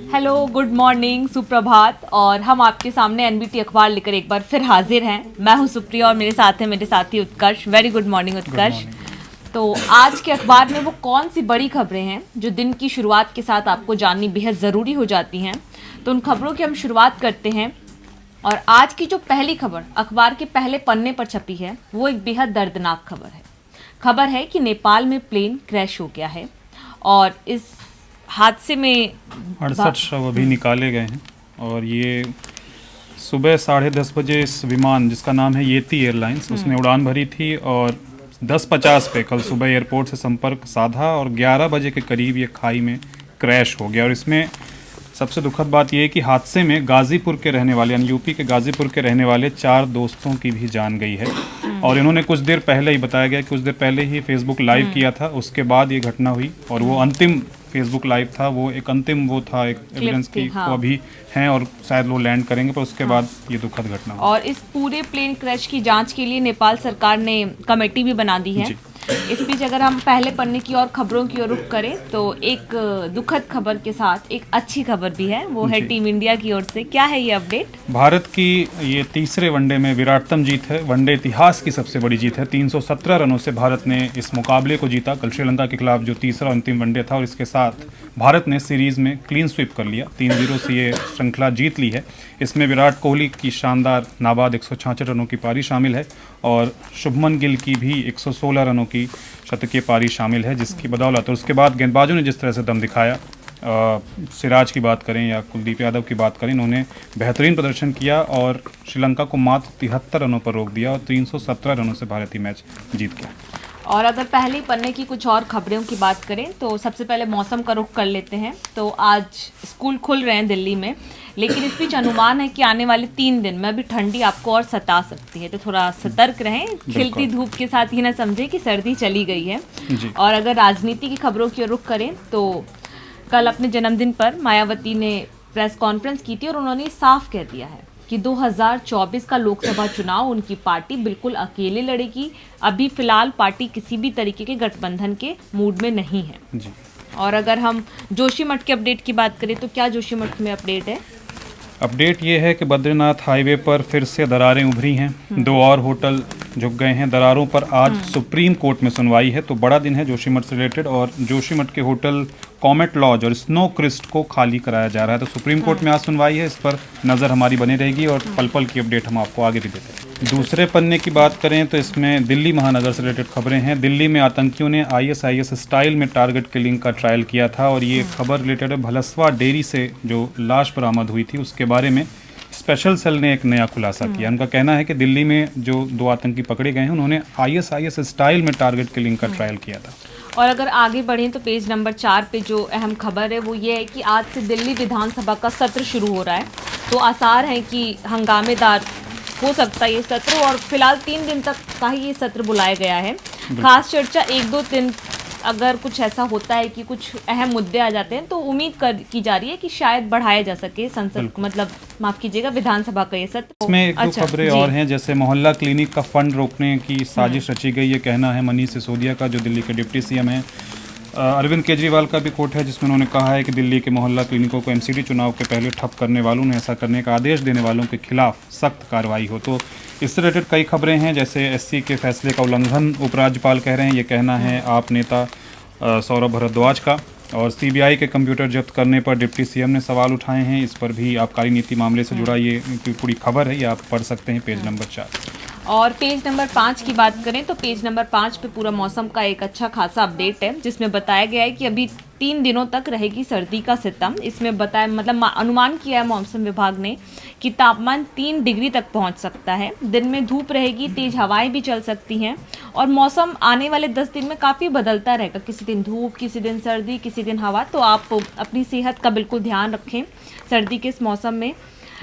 Hello, good morning, सुप्रभात। और हम आपके सामने एनबीटी अखबार लेकर एक बार फिर हाजिर हैं। मैं हूं सुप्रिया और मेरे साथ है मेरे साथी उत्कर्ष। वेरी गुड मॉर्निंग उत्कर्ष। तो आज के अखबार में वो कौन सी बड़ी खबरें हैं जो दिन की शुरुआत के साथ आपको जाननी बेहद ज़रूरी हो जाती हैं, तो उन खबरों की हम शुरुआत करते हैं। और आज की जो पहली खबर अखबार के पहले पन्ने पर छपी है वो एक बेहद दर्दनाक खबर है कि नेपाल में प्लेन क्रैश हो गया है और इस हादसे में 68 शव अभी निकाले गए हैं। और ये सुबह 10:30 बजे इस विमान जिसका नाम है येती एयरलाइंस उसने उड़ान भरी थी और 10:50 पे कल सुबह एयरपोर्ट से संपर्क साधा और 11 बजे के करीब ये खाई में क्रैश हो गया। और इसमें सबसे दुखद बात यह है कि हादसे में गाजीपुर के रहने वाले यानी यूपी के गाजीपुर के रहने वाले 4 दोस्तों की भी जान गई है। और इन्होंने कुछ देर पहले ही बताया गया कि कुछ देर पहले ही फेसबुक लाइव किया था, उसके बाद ये घटना हुई। और वो अंतिम फेसबुक लाइव था, वो एक अंतिम वो था एक एविडेंस की हाँ। वो अभी हैं और शायद वो लैंड करेंगे, पर उसके बाद ये दुखद घटना हुई। और इस पूरे प्लेन क्रैश की जांच के लिए नेपाल सरकार ने कमेटी भी बना दी है। इस बीच अगर हम पहले पन्ने की और खबरों की ओर रुख करें तो एक दुखद खबर के साथ एक अच्छी खबर भी है, वो है टीम इंडिया की ओर से। क्या है ये अपडेट? भारत की ये तीसरे वनडे में विराटतम जीत है, वनडे इतिहास की सबसे बड़ी जीत है। 317 रनों से भारत ने इस मुकाबले को जीता कल श्रीलंका के खिलाफ, जो तीसरा अंतिम वनडे था। और इसके साथ भारत ने सीरीज में क्लीन स्वीप कर लिया, 3-0 से ये श्रृंखला जीत ली है। इसमें विराट कोहली की शानदार नाबाद 166 रनों की पारी शामिल है और शुभमन गिल की भी 116 रनों की शतकीय पारी शामिल है, जिसकी बदौलत और उसके बाद गेंदबाजों ने जिस तरह से दम दिखाया, सिराज की बात करें या कुलदीप यादव की बात करें, इन्होंने बेहतरीन प्रदर्शन किया और श्रीलंका को मात्र 73 रनों पर रोक दिया और 317 रनों से भारत मैच जीत गया। और अगर पहले पन्ने की कुछ और खबरों की बात करें तो सबसे पहले मौसम का रुख कर लेते हैं। तो आज स्कूल खुल रहे हैं दिल्ली में, लेकिन इस बीच अनुमान है कि आने वाले 3 दिन में अभी ठंडी आपको और सता सकती है, तो थोड़ा सतर्क रहें। खिलती धूप के साथ ही ना समझे कि सर्दी चली गई है। और अगर राजनीति की खबरों की ओर रुख करें तो कल अपने जन्मदिन पर मायावती ने प्रेस कॉन्फ्रेंस की थी और उन्होंने साफ कह दिया है कि 2024 का लोकसभा चुनाव उनकी पार्टी बिल्कुल अकेले लड़ेगी। अभी फिलहाल पार्टी किसी भी तरीके के गठबंधन के मूड में नहीं है जी। और अगर हम जोशीमठ के अपडेट की बात करें तो क्या जोशीमठ में अपडेट है? अपडेट ये है कि बद्रीनाथ हाईवे पर फिर से दरारें उभरी हैं, 2 और होटल झुक गए हैं। दरारों पर आज सुप्रीम कोर्ट में सुनवाई है, तो बड़ा दिन है जोशीमठ से रिलेटेड। और जोशीमठ के होटल कॉमेट लॉज और स्नो क्रिस्ट को खाली कराया जा रहा है, तो सुप्रीम कोर्ट में आज सुनवाई है। इस पर नज़र हमारी बनी रहेगी और पल पल की अपडेट हम आपको आगे भी देते हैं। दूसरे पन्ने की बात करें तो इसमें दिल्ली महानगर से रिलेटेड खबरें हैं। दिल्ली में आतंकियों ने ISIS स्टाइल में टारगेट किलिंग का ट्रायल किया था और ये खबर रिलेटेड है भलसवा डेयरी से जो लाश बरामद हुई थी उसके बारे में स्पेशल सेल ने एक नया खुलासा किया। उनका कहना है कि दिल्ली में जो 2 आतंकी पकड़े गए हैं उन्होंने ISIS स्टाइल में टारगेट किलिंग का ट्रायल किया था। और अगर आगे बढ़ें तो पेज नंबर 4 पे जो अहम खबर है वो ये है कि आज से दिल्ली विधानसभा का सत्र शुरू हो रहा है, तो आसार हैं कि हंगामेदार हो सकता है ये सत्र। और फिलहाल 3 दिन तक का ही ये सत्र बुलाया गया है। खास चर्चा 1-2 दिन अगर कुछ ऐसा होता है कि कुछ अहम मुद्दे आ जाते हैं तो उम्मीद की जा रही है कि शायद बढ़ाया जा सके संसद, मतलब माफ कीजिएगा, विधानसभा का ये सत्र। इसमें एक दो खबरें और हैं, जैसे मोहल्ला क्लिनिक का फंड रोकने की साजिश रची गई, ये कहना है मनीष सिसोदिया का जो दिल्ली के डिप्टी CM हैं। अरविंद केजरीवाल का भी कोट है जिसमें उन्होंने कहा है कि दिल्ली के मोहल्ला क्लिनिकों को MCD चुनाव के पहले ठप करने वालों ने ऐसा करने का आदेश देने वालों के खिलाफ सख्त कार्रवाई हो। तो इससे रिलेटेड कई खबरें हैं, जैसे SC के फैसले का उल्लंघन उपराज्यपाल कह रहे हैं, ये कहना है आप नेता सौरभ भारद्वाज का। और CBI के कंप्यूटर जब्त करने पर डिप्टी CM ने सवाल उठाए हैं, इस पर भी आबकारी नीति मामले से जुड़ा ये पूरी खबर है, ये आप पढ़ सकते हैं पेज नंबर 4। और पेज नंबर 5 की बात करें तो पेज नंबर 5 पे पूरा मौसम का एक अच्छा खासा अपडेट है, जिसमें बताया गया है कि अभी 3 दिनों तक रहेगी सर्दी का सितम। इसमें बताया मतलब अनुमान किया है मौसम विभाग ने कि तापमान 3 डिग्री तक पहुंच सकता है। दिन में धूप रहेगी, तेज हवाएं भी चल सकती हैं और मौसम आने वाले 10 दिन में काफ़ी बदलता रहेगा, किसी दिन धूप, किसी दिन सर्दी, किसी दिन हवा। तो आप अपनी सेहत का बिल्कुल ध्यान रखें सर्दी के इस मौसम में।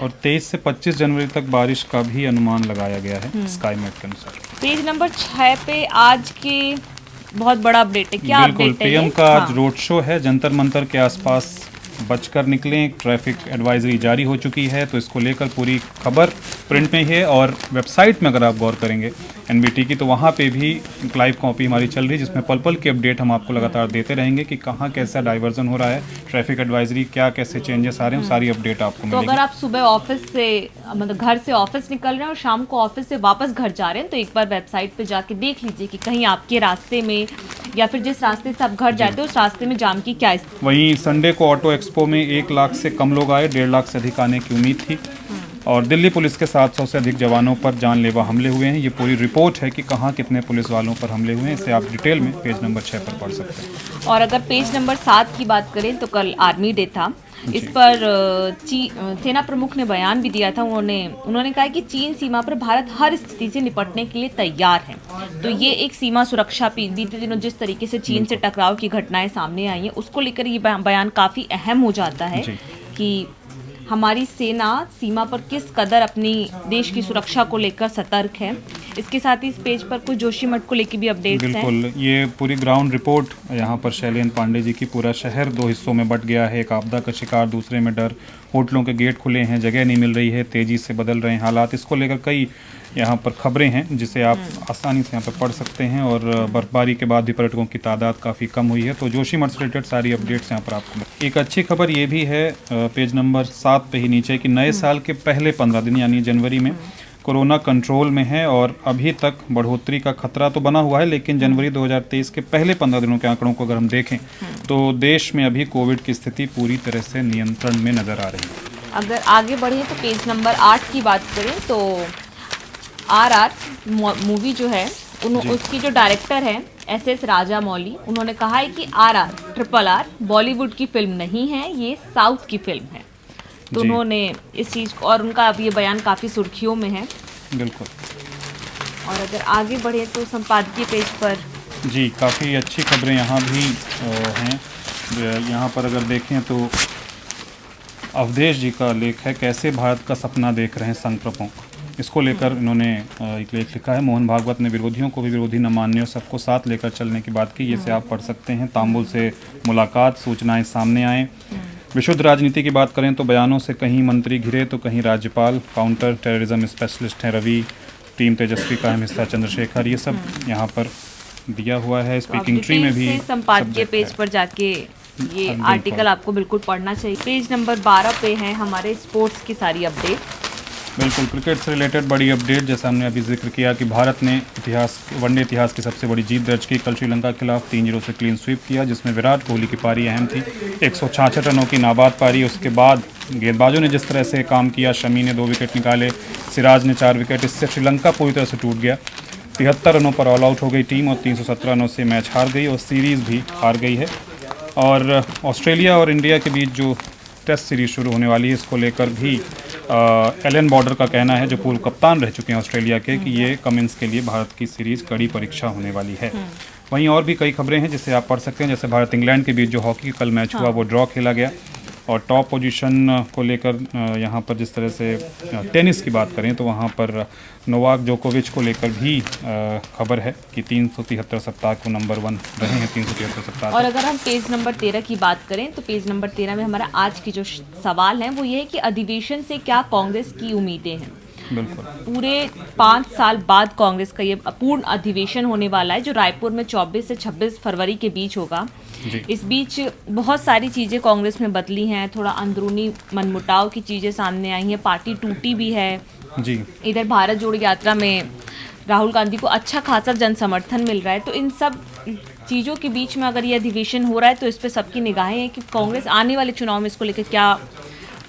और 23 से 25 जनवरी तक बारिश का भी अनुमान लगाया गया है स्काईमेट के अनुसार। पेज नंबर 6 पे आज के बहुत बड़ा अपडेट है। क्या बिल्कुल, अपडेट है? PM का आज रोड शो है, जंतर मंतर के आसपास बचकर निकलें, ट्रैफिक एडवाइजरी जारी हो चुकी है, तो इसको लेकर पूरी खबर प्रिंट में ही है, और वेबसाइट में अगर आप गौर करेंगे एनबीटी की, तो वहाँ पे भी लाइव कॉपी हमारी चल रही है, जिसमें पल पल की अपडेट हम आपको लगातार देते रहेंगे कि कहाँ कैसा डाइवर्जन हो रहा है, ट्रैफिक एडवाइजरी क्या कैसे चेंजेस आ रहे हैं, सारी अपडेट आपको तो मिलेगी। अगर आप सुबह ऑफिस से मतलब घर से ऑफिस निकल रहे हैं और शाम को ऑफिस से वापस घर जा रहे हैं, तो एक बार वेबसाइट पे जाके देख लीजिए कि कहीं आपके रास्ते में या फिर जिस रास्ते से आप घर जाते हो उस रास्ते में जाम की क्या स्थिति। वहीं संडे को ऑटो एक्सपो में 1 लाख से कम लोग आए, 1.5 लाख से अधिक आने की उम्मीद थी, और दिल्ली पुलिस के 700 से अधिक जवानों पर जानलेवा हमले हुए हैं। ये पूरी रिपोर्ट है कि कहाँ कितने पुलिस वालों पर हमले हुए हैं, इसे आप डिटेल में पेज नंबर 6 पर पढ़ सकते हैं। और अगर पेज नंबर 7 की बात करें तो कल आर्मी डे था। इस पर सेना प्रमुख ने बयान भी दिया था। उन्होंने कहा कि चीन सीमा पर भारत हर स्थिति से निपटने के लिए तैयार है। तो ये एक सीमा सुरक्षा बीते दिनों जिस तरीके से चीन से टकराव की घटनाएं सामने आई हैं, उसको लेकर ये बयान काफ़ी अहम हो जाता है कि हमारी सेना सीमा पर किस कदर अपनी देश की सुरक्षा को लेकर सतर्क है। इसके साथ ही इस पेज पर कुछ जोशीमठ को लेकर भी अपडेट्स हैं। बिल्कुल, ये पूरी ग्राउंड रिपोर्ट यहाँ पर शैलेंद्र पांडे जी की। पूरा शहर 2 हिस्सों में बट गया है, एक आपदा का शिकार, दूसरे में डर, होटलों के गेट खुले हैं, जगह नहीं मिल रही है, तेज़ी से बदल रहे हैं हालात। इसको लेकर कई यहाँ पर खबरें हैं जिसे आप आसानी से यहाँ पर पढ़ सकते हैं, और बर्फबारी के बाद भी पर्यटकों की तादाद काफ़ी कम हुई है। तो जोशीमठ से रिलेटेड सारी अपडेट्स यहाँ पर आपको। एक अच्छी खबर ये भी है पेज नंबर 7 पे ही नीचे कि नए साल के पहले 15 दिन यानी जनवरी में कोरोना कंट्रोल में है, और अभी तक बढ़ोतरी का खतरा तो बना हुआ है, लेकिन जनवरी 2023 के पहले 15 दिनों के आंकड़ों को अगर हम देखें तो देश में अभी कोविड की स्थिति पूरी तरह से नियंत्रण में नज़र आ रही है। अगर आगे बढ़े तो पेज नंबर 8 की बात करें तो RR मूवी जो है उसकी जो डायरेक्टर है SS राजामौली, उन्होंने कहा है कि RR बॉलीवुड की फिल्म नहीं है, ये साउथ की फिल्म है। तो उन्होंने इस चीज़ को, और उनका अब ये बयान काफ़ी सुर्खियों में है। बिल्कुल। और अगर आगे बढ़े तो संपादकीय पेज पर जी काफ़ी अच्छी खबरें यहाँ भी हैं। यहाँ पर अगर देखें तो अवधेश जी का लेख है, कैसे भारत का सपना देख रहे हैं संघ प्रमुख। इसको लेकर इन्होंने एक लेख लिखा है। मोहन भागवत ने विरोधियों को भी विरोधी न मानने और सबको साथ लेकर चलने की बात की, जिसे आप पढ़ सकते हैं। तांबुल से मुलाकात, सूचनाएं सामने आए। विशुद्ध राजनीति की बात करें तो बयानों से कहीं मंत्री घिरे तो कहीं राज्यपाल। काउंटर टेररिज्म स्पेशलिस्ट हैं रवि, टीम तेजस्वी का अहम हिस्सा चंद्रशेखर। ये सब यहाँ पर दिया हुआ है। स्पीकिंग ट्री में भी संपादकीय पेज पर जाके ये आर्टिकल आपको बिल्कुल पढ़ना चाहिए। पेज नंबर 12 पे है हमारे स्पोर्ट्स की सारी अपडेट। बिल्कुल, क्रिकेट से रिलेटेड बड़ी अपडेट, जैसा हमने अभी जिक्र किया कि भारत ने वनडे इतिहास की सबसे बड़ी जीत दर्ज की। कल श्रीलंका के खिलाफ 3-0 से क्लीन स्वीप किया, जिसमें विराट कोहली की पारी अहम थी। 166 रनों की नाबाद पारी। उसके बाद गेंदबाजों ने जिस तरह से काम किया, शमी ने 2 विकेट निकाले, सिराज ने 4 विकेट। इससे श्रीलंका पूरी तरह से टूट गया। 73 रनों पर ऑल आउट हो गई टीम, और 317 रनों से मैच हार गई, और सीरीज़ भी हार गई है। और ऑस्ट्रेलिया और इंडिया के बीच जो टेस्ट सीरीज शुरू होने वाली है, इसको लेकर भी एलन बॉर्डर का कहना है, जो पूर्व कप्तान रह चुके हैं ऑस्ट्रेलिया के, कि ये कमिंस के लिए भारत की सीरीज कड़ी परीक्षा होने वाली है। वहीं और भी कई खबरें हैं जिसे आप पढ़ सकते हैं, जैसे भारत इंग्लैंड के बीच जो हॉकी कल मैच हुआ वो ड्रॉ खेला गया। और टॉप पोजीशन को लेकर यहाँ पर जिस तरह से टेनिस की बात करें तो वहाँ पर नोवाक जोकोविच को लेकर भी खबर है कि 373 सप्ताह को नंबर 1 रहे हैं, 373 सप्ताह। और अगर हम पेज नंबर 13 की बात करें तो पेज नंबर 13 में हमारा आज की जो सवाल है वो ये है कि अधिवेशन से क्या कांग्रेस की उम्मीदें हैं। बिल्कुल, पूरे 5 साल बाद कांग्रेस का ये पूर्ण अधिवेशन होने वाला है, जो रायपुर में 24 से 26 फरवरी के बीच होगा। इस बीच बहुत सारी चीज़ें कांग्रेस में बदली हैं, थोड़ा अंदरूनी मनमुटाव की चीज़ें सामने आई हैं, पार्टी टूटी भी है जी। इधर भारत जोड़ो यात्रा में राहुल गांधी को अच्छा खासा जन समर्थन मिल रहा है। तो इन सब चीज़ों के बीच में अगर ये अधिवेशन हो रहा है तो इस पर सबकी निगाहें हैं कि कांग्रेस आने वाले चुनाव में इसको लेकर क्या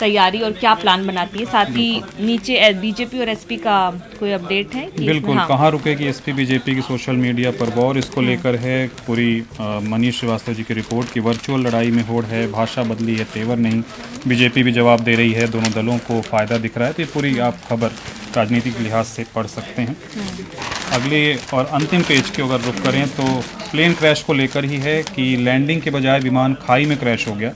तैयारी और क्या प्लान बनाती है। साथ ही नीचे बीजेपी और एसपी का कोई अपडेट है कि बिल्कुल, कहाँ रुकेगी एसपी बीजेपी की सोशल मीडिया पर वॉर, इसको लेकर है पूरी मनीष श्रीवास्तव जी की रिपोर्ट की वर्चुअल लड़ाई में होड़ है, भाषा बदली है तेवर नहीं। बीजेपी भी जवाब दे रही है, दोनों दलों को फ़ायदा दिख रहा है। तो ये पूरी आप खबर राजनीतिक लिहाज से पढ़ सकते हैं। अगले और अंतिम पेज के अगर रुख करें तो प्लेन क्रैश को लेकर ही है कि लैंडिंग के बजाय विमान खाई में क्रैश हो गया,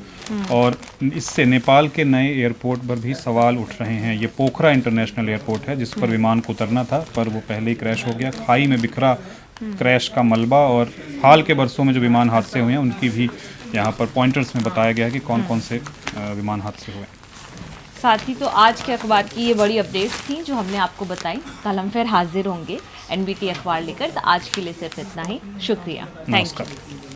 और इससे नेपाल के नए एयरपोर्ट पर भी सवाल उठ रहे हैं। ये पोखरा इंटरनेशनल एयरपोर्ट है जिस पर विमान को उतरना था, पर वो पहले ही क्रैश हो गया। खाई में बिखरा क्रैश का मलबा, और हाल के बरसों में जो विमान हादसे हुए हैं उनकी भी यहाँ पर पॉइंटर्स में बताया गया है कि कौन कौन से विमान हादसे हुए। साथ ही तो आज के अखबार की ये बड़ी अपडेट्स थी जो हमने आपको बताई। कल हम फिर हाजिर होंगे NBT अखबार लेकर। तो आज के लिए सिर्फ इतना ही। शुक्रिया। Thank you. नमस्कार।